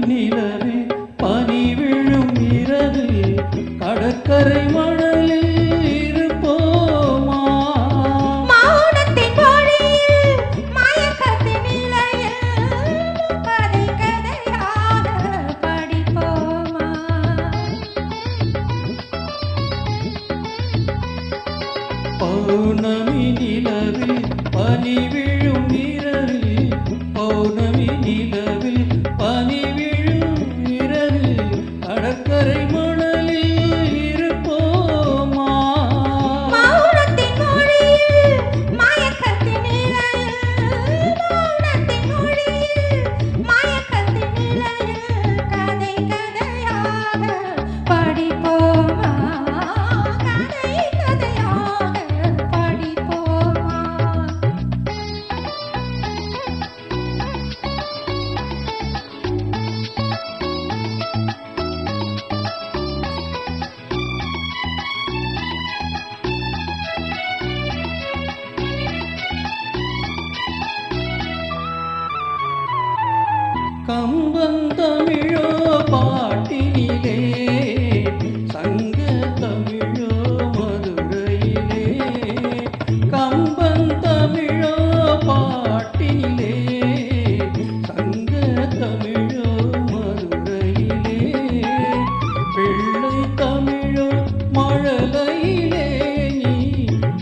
நிலவில் பனி விழும் இரவில் கடற்கரை மணலில் இருப்போமா? மௌனத்தின் மொழியில் மயக்கத்தின் நிலையில் கதை கதையாக படிப்போமா? பௌர்ணமி நிலவில் பனி விழும் இரவில் பௌர்ணமி நிலவில் பனி விழும் இரவில் கடற்கரை மணலில் இருப்போமா? மௌனத்தின் மொழியில் மயக்கத்தின் நிலையில் மௌனத்தின் மொழியில் மயக்கத்தின் நிலையில் கதை கதையாக படிப்போமா? கதை கதையாக படிப்போமா? கம்பன் தமிழோ பாட்டினிலே சங்க தமிழோ மதுரையிலே கம்பன் தமிழோ பாட்டினிலே சங்க தமிழோ மதுரையிலே பிள்ளை தமிழோ மழலையிலே நீ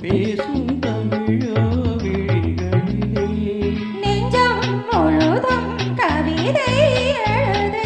பேசும் தமிழோ விழிகளிலே நெஞ்சம் முழுதும் கவிதை எழுது